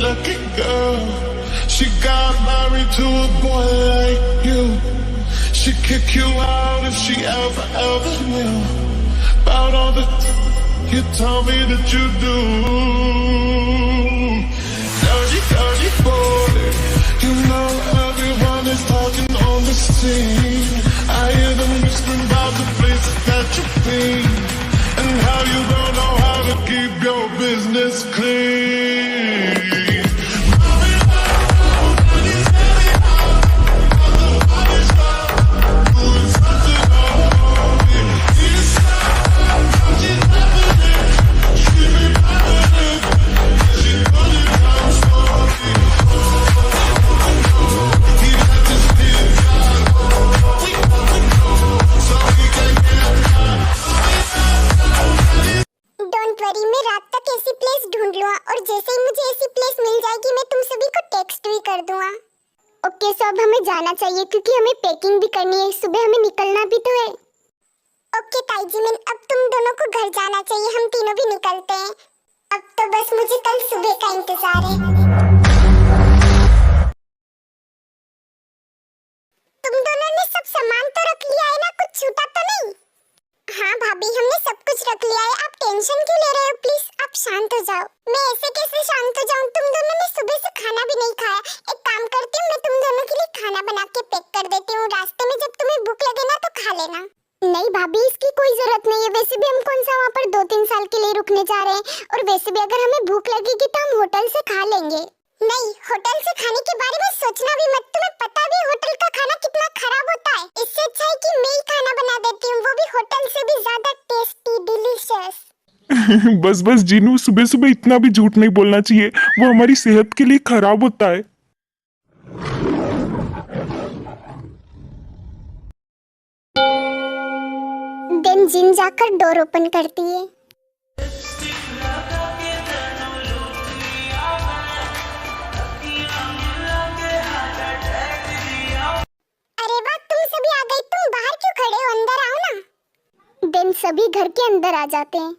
lucky girl. She got married to a boy like you. She'd kick you out if she ever knew about all the you tell me that you do. Dirty boy, you know everyone is talking on the scene. I hear them whispering about the places that you've been and how you don't know how to keep your business clean. Okay, so अब हमें जाना चाहिए क्योंकि हमें packing भी करनी है, सुबह हमें निकलना भी तो है। ओके ताइजीमिन, अब तुम दोनों को घर जाना चाहिए, हम तीनों भी निकलते हैं। अब तो बस मुझे कल सुबह का इंतजार है। तुम दोनों ने सब सामान तो रख लिया है ना, कुछ छूटा तो नहीं? हाँ भाभी, हमने सब कुछ रख लिया है, आप टेंशन क्यों ले रहे हो? प्लीज आप शांत हो जाओ। मैं ऐसे कैसे शांत हो जाऊं? तुम दोनों ने सुबह से खाना भी नहीं खाया। एक काम करती हूँ, मैं तुम दोनों के लिए खाना बना के पैक कर देती हूँ, रास्ते में जब तुम्हें भूख लगे ना तो खा लेना। नहीं भाभी, इसकी कोई जरूरत नहीं है, वैसे भी हम कौन सा वहाँ पर 2-3 साल के लिए रुकने जा रहे हैं, और वैसे भी अगर हमें भूख लगेगी तो हम होटल से खा लेंगे। नहीं, होटल से खाने के बारे में सोचना भी मत, तुम्हें पता भी होटल का खाना कितना खराब होता है। इससे अच्छा है कि मैं ही खाना बना देती हूँ, वो भी होटल से भी ज्यादा टेस्टी, डिलीशियस। बस बस जीनू, सुबह सुबह इतना भी झूठ नहीं बोलना चाहिए, वो हमारी सेहत के लिए खराब होता है। देन जिन जाकर डोर ओपन करती है। अरे वाह, तुम सभी आ गए, तुम बाहर क्यों खड़े हो? अंदर आओ ना। देन सभी घर के अंदर आ जाते हैं।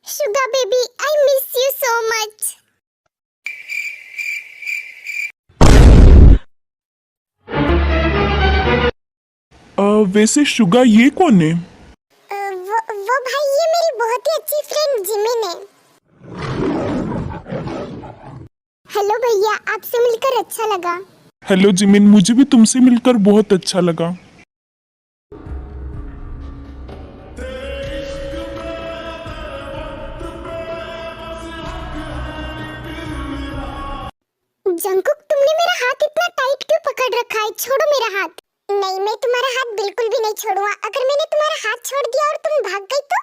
Suga baby, I miss you so much. वैसे शुगा ये कौन है? वो भाई, ये मेरी बहुत ही अच्छी फ्रेंड जिमिन है। हेलो भैया, आपसे मिलकर अच्छा लगा। हेलो जिमिन, मुझे भी तुमसे मिलकर बहुत अच्छा लगा। जंकुक, तुमने मेरा हाथ इतना टाइट क्यों पकड़ रखा है? छोड़ो मेरा हाथ। नहीं, मैं तुम्हारा हाथ बिल्कुल भी नहीं छोड़ूंगा। अगर मैंने तुम्हारा हाथ छोड़ दिया और तुम भाग गई तो?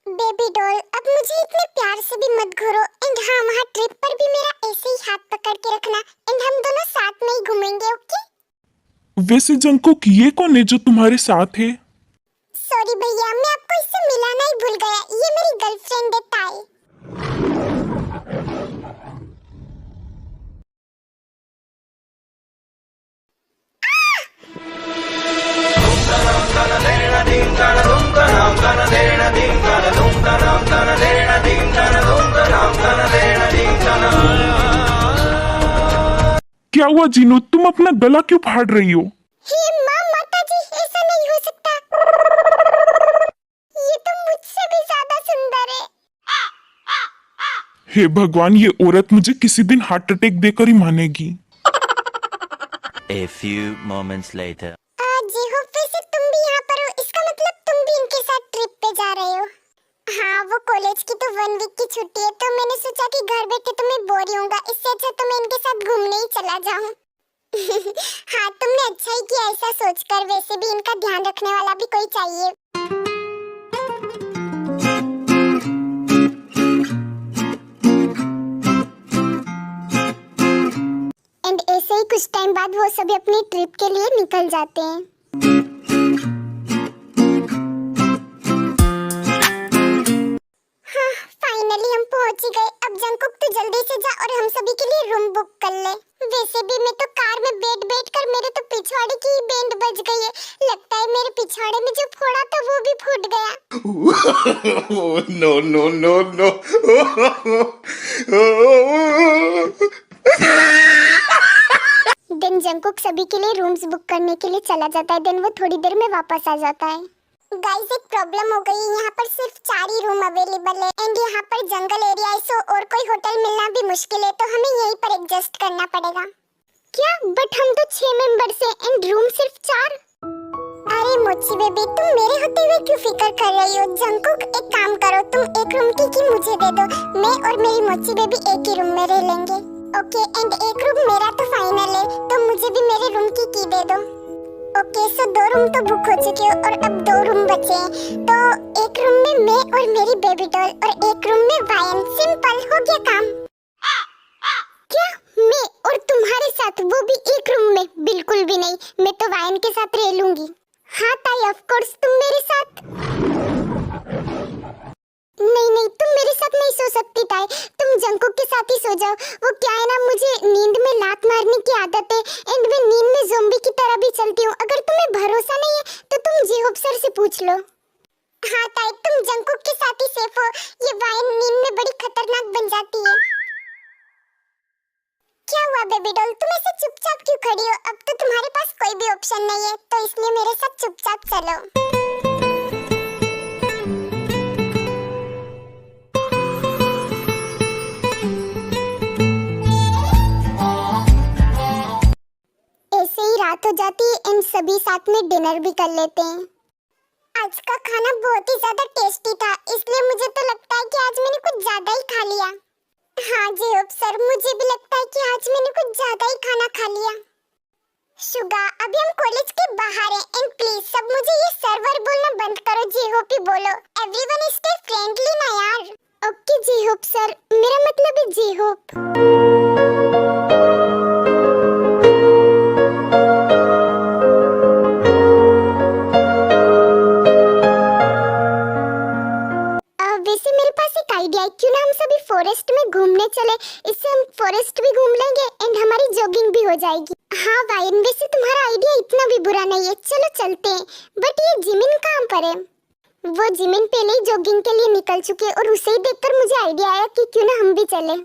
बेबी डॉल, अब मुझे इतने प्यार से भी मत घूरो। एंड हाँ, वहाँ ट्रिप पर भी मेरा ऐसे ही हाथ पकड़ के रखना, एंड हम दोनों साथ में ही घूमेंगे, ओके? वैसे जंकुक, ये कौन है जो तुम्हारे साथ है? सॉरी भैया, मैं आपको इससे मिलाना ही भूल गया। ये मेरी गर्लफ्रेंड है ताई। क्या हुआ जीनू, तुम अपना गला क्यों फाड़ रही हो? हे माँ, माताजी, ऐसा नहीं हो सकता। ये तो मुझसे भी ज्यादा सुंदर है। हे भगवान, ये औरत मुझे किसी दिन हार्ट अटैक देकर ही मानेगी। A few moments later. जी हो, वैसे तुम भी यहाँ पर हो, इसका मतलब तुम भी इनके साथ ट्रिप पे जा रहे हो। हाँ, वो कॉलेज की तो 1 वीक की छुट्टी है, तो मैंने सोचा कि घर बैठे तो मैं बोर ही होऊंगा, इससे अच्छा तो मैं इनके साथ घूमने ही चला जाऊं। हाँ, तुमने अच्छा ही किया ऐसा सोचकर, वैसे भी इनका ध्यान रखने वाला भी कोई चाहिए। एंड ऐसे ही कुछ टाइम बाद वो सभी अपनी ट्रिप के लिए निकल जाते हैं। लगता है मेरे पिछवाड़े में जो फोड़ा था वो भी फूट गया। No, no, no, no. Then Jungkook सभी के लिए रूम्स बुक करने के लिए चला जाता है। देन वो थोड़ी देर में वापस आ जाता है। गाइस एक प्रॉब्लम हो गई, यहाँ पर सिर्फ 4 ही रूम अवेलेबल है एंड यहाँ पर जंगल एरिया है, सो और कोई होटल मिलना भी मुश्किल है, तो हमें यहीं पर एडजस्ट करना पड़ेगा। क्या? बट हम तो 6 मेंबर्स हैं एंड रूम सिर्फ 4। अरे मोची बेबी, तुम मेरे होते हुए क्यों फिक्र कर रही हो? जंकुक एक काम करो, तुम एक रूम की मुझे दे दो, मैं और मेरी मोची बेबी एक ही रूम में रह लेंगे। ओके एंड एक रूम मेरा तो फाइनल है, तो मुझे भी मेरे रूम की दे दो। ओके सो 2 रूम तो बुक हो चुके हैं और अब 2 रूम बचे हैं, तो एक रूम में मैं और मेरी बेबी डॉल और एक रूम में वायन। सिंपल हो गया काम। क्या? मैं और तुम्हारे साथ, वो भी एक रूम में? बिल्कुल भी नहीं, मैं तो वायन के साथ रह लूंगी। हाँ ताई, ऑफ कोर्स तुम मेरे साथ। नहीं नहीं, तुम मेरे साथ नहीं सो सकती ताई, तुम जंकुक के साथ ही सो जाओ। वो क्या है ना, मुझे नींद में लात मारने की आदत है एंड मैं नींद में ज़ोंबी की तरह भी चलती हूँ। अगर तुम्हें भरोसा नहीं है तो तुम जेहोब सर से पूछ लो। हाँ ताई, तुम जंकुक के साथ ही सेफ हो, ये वाइन नींद में बड़ी खतरनाक बन जाती है। क्या हुआ बेबी डॉल, तुम ऐसे चुपचाप क्यों खड़ी हो? अब तो तुम्हारे पास कोई भी ऑप्शन नहीं है, तो इसलिए मेरे साथ चुपचाप चलो। ऐसे ही रात हो जाती है एंड सभी साथ में डिनर भी कर लेते हैं। आज का खाना बहुत ही ज्यादा टेस्टी था, इसलिए मुझे तो लगता है कि आज मैंने कुछ ज्यादा ही खा लिया। हाँ जेहोब सर, मुझे भी लगता है कि आज मैंने कुछ ज्यादा ही खाना खा लिया। शुगा, अभी हम कॉलेज के बाहर हैं एंड प्लीज सब मुझे ये सर्वर बोलना बंद करो, जेहोब ही बोलो। एवरीवन स्टे फ्रेंडली ना यार। ओके जेहोब सर, मेरा मतलब है जेहोब। वैसे मेरे पास एक आइडिया है, क्यों ना हम सभी फॉरेस्ट में घूमने चले, इससे हम फॉरेस्ट भी घूम लेंगे एंड हमारी जॉगिंग भी हो जाएगी। हाँ वायन, वैसे तुम्हारा आइडिया इतना भी बुरा नहीं है, चलो चलते हैं। बट ये जिमिन कहाँ पर है? वो जिमिन पहले ही जॉगिंग के लिए निकल चुके और उसे ही देखकर मुझे आइडिया आया कि क्यों ना हम भी चले।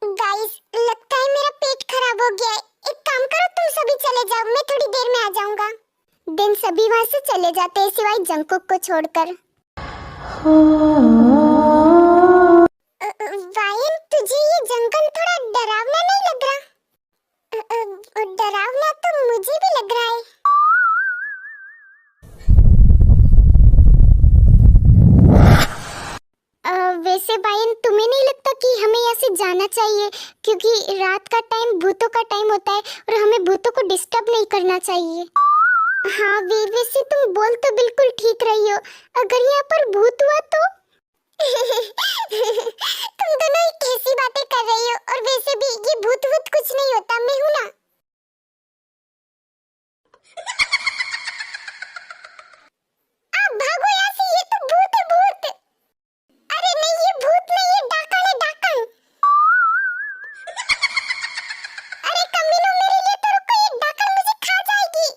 गाइस लगता है मेरा पेट खराब हो गया है, एक काम करो तुम सभी चले जाओ, मैं थोड़ी देर में आ जाऊंगा। देन सभी वहाँ से चले जाते हैं सिवाय जंकुक को छोड़कर। वायन, तुझे ये जंगल थोड़ा डरावना नहीं लग रहा? डरावना तो मुझे भी लग रहा है। वैसे वायन, तुम्हें नहीं लगता कि हमें यहाँ से जाना चाहिए? क्योंकि रात का टाइम भूतों का टाइम होता है और हमें भूतों को डिस्टर्ब नहीं करना चाहिए। हाँ वीर, वैसे तुम बोल तो बिल्कुल ठीक रही हो, अगर यहाँ पर भूत हुआ तो तुम दोनों एक कैसी बातें कर रही हो, और वैसे भी ये भूत वूत कुछ नहीं होता, मैं हूं ना। आप भागो यहाँ से, ये तो भूत है भूत। अरे नहीं, ये भूत नहीं, ये डाकन है डाकन। अरे कमीनों, मेरे लिए तो रुको, ये डाकन मुझे खा जाएगी।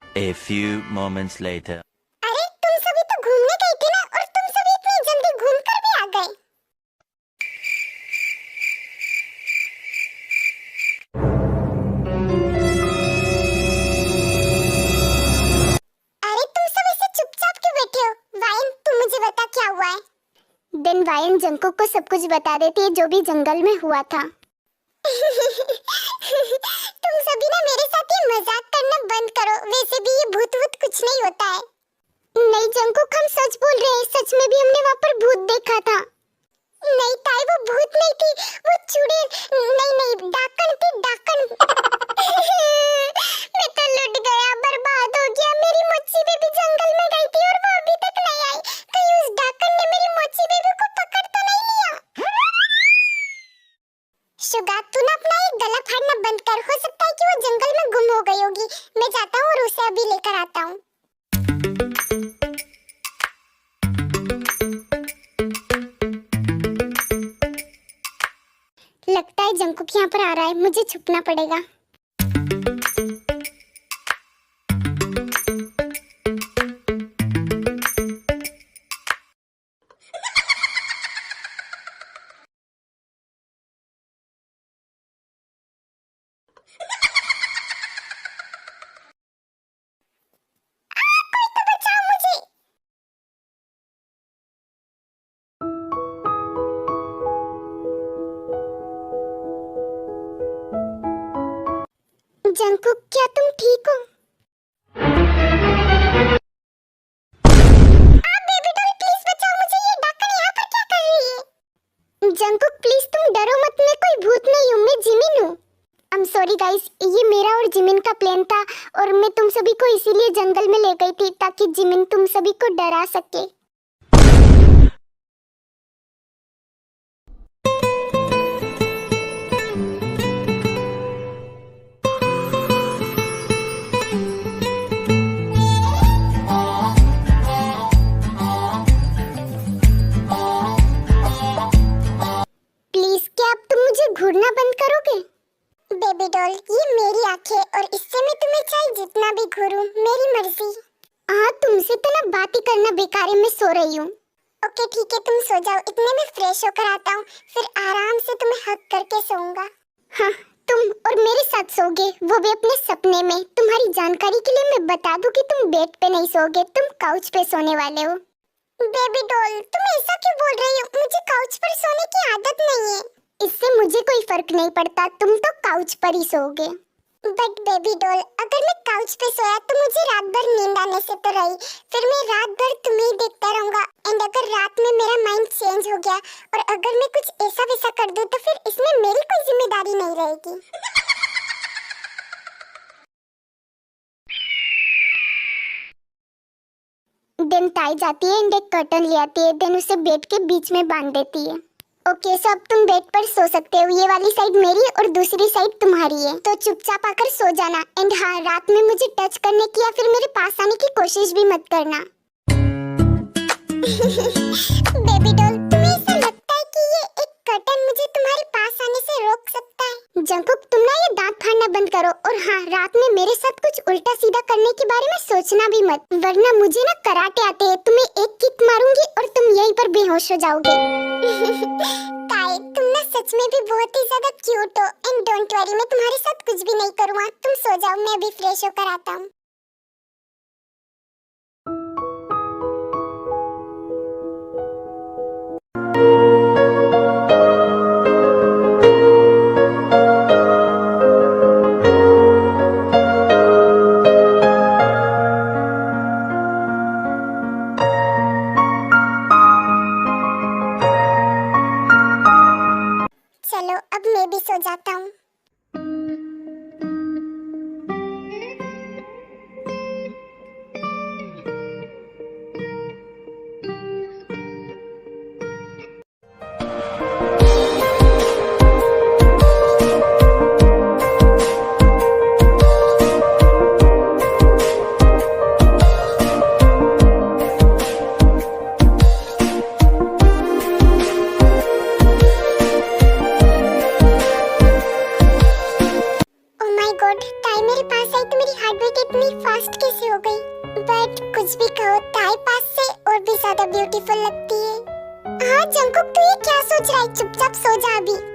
A few moments later. अरे तुम सभी तो घूमने गए थे ना, और तुम सभी इतनी जल्दी घूम कर भी आ गए। अरे तुम सब ऐसे चुपचाप क्यों बैठे हो? वायन, तुम मुझे बता क्या हुआ है। देन वायन जंकुक को सब कुछ बता देती है जो भी जंगल में हुआ था। तुम सभी ना मेरे साथ ये मजाक करना बंद करो, वैसे भी ये भूत वूत कुछ नहीं होता है। नहीं जंकुक, हम सच बोल रहे हैं, सच में भी हमने वहाँ पर भूत देखा था। नहीं ताई, वो भूत नहीं थी, वो चुड़ैल, नहीं डाकन थी, डाकन। मैं तो लुट गया, बर्बाद हो गया। मेरी मोची बेबी जंगल में गई थी और वो अभी तक नहीं आई, कहीं उस डाकन ने मेरी मोची बेबी को पकड़ तो नहीं लिया? शुगा, तू ना अपना ये गला फाड़ना बंद कर, हो सकता है कि वो जंगल में गुम हो गई होगी। मैं जाता हूँ और उसे अभी लेकर आता हूँ। लगता है जंकुक यहाँ पर आ रहा है, मुझे छुपना पड़ेगा। जंकुक, क्या तुम ठीक हो? बेबी डॉल प्लीज बचाओ मुझे, ये डाकन यहाँ पर क्या कर रही है? जंकुक प्लीज तुम डरो मत, मैं कोई भूत नहीं हूँ, मैं जिमिन हूँ। आई एम सॉरी गाइस, ये मेरा और जिमिन का प्लान था और मैं तुम सभी को इसीलिए जंगल में ले गई थी ताकि जिमिन तुम सभी को डरा सके। प्लीज क्या अब तुम मुझे घूरना बंद करोगे? बेबी डॉल, ये मेरी आंखें और इससे मैं तुम्हें चाहे जितना भी घूरूं, मेरी मर्जी। हाँ, तुमसे तो ना बात ही करना बेकार है, मैं सो रही हूँ। ओके ठीक है, तुम सो जाओ, इतने में फ्रेश होकर आता हूँ, फिर आराम से तुम्हें हक करके सोऊंगा। हाँ, तुम और मेरे साथ सोगे, वो भी अपने सपने में। तुम्हारी जानकारी के लिए मैं बता दूं कि तुम बेड पे नहीं सोगे, तुम काउच पे सोने वाले हो। बेबी डॉल, तुम ऐसा क्यों बोल रही हो? मुझे काउच पर सोने की आदत नहीं है। इससे मुझे कोई फर्क नहीं पड़ता, तुम तो काउच पर ही सोओगे। बट बेबी डॉल, अगर मैं काउच पे सोया तो मुझे रात भर नींद आने से तो रही, फिर मैं रात भर तुम्हें ही देखता रहूंगा। एंड अगर रात में मेरा माइंड चेंज हो गया और अगर मैं कुछ ऐसा वैसा कर दूं तो फिर इसमें मेरी कोई जिम्मेदारी नहीं रहेगी। देन ताई जाती है एंड एक कर्टन ले आती है, देन उसे बेड के बीच में बांध देती है। ओके सो अब तुम बेड पर सो सकते हो, ये वाली साइड मेरी और दूसरी साइड तुम्हारी है, तो चुपचाप आकर सो जाना। एंड हाँ, रात में मुझे टच करने की या फिर मेरे पास आने की कोशिश भी मत करना। बेबी डॉल, तुम्हें ऐसा लगता है कि ये एक कर्टन मुझे तुम्हारे पास आने से रोक सकता है? जंकुक, तुम ना ये दांत फाड़ना बंद करो, और हाँ, रात में मेरे साथ कुछ उल्टा सीधा करने के बारे में सोचना भी मत, वरना मुझे ना कराटे आते हैं, तुम्हें एक किक मारूंगी और तुम यहीं पर बेहोश हो जाओगे। ताई, तुम ना सच में भी बहुत ही ज्यादा क्यूट हो, एंड डोंट वरी, मैं तुम्हारे साथ कुछ भी नहीं करूँगा, तुम सो जाओ, मैं अभी फ्रेश होकर आता हूँ। चलो अब मैं भी सो जाता हूँ। ताई मेरे पास आई तो मेरी हार्ट बीट इतनी फास्ट कैसे हो गई? बट कुछ भी कहो, ताई पास से और भी ज्यादा ब्यूटीफुल लगती है। हाँ जंकुक, तू ये क्या सोच रहा है? चुपचाप सो जा अभी।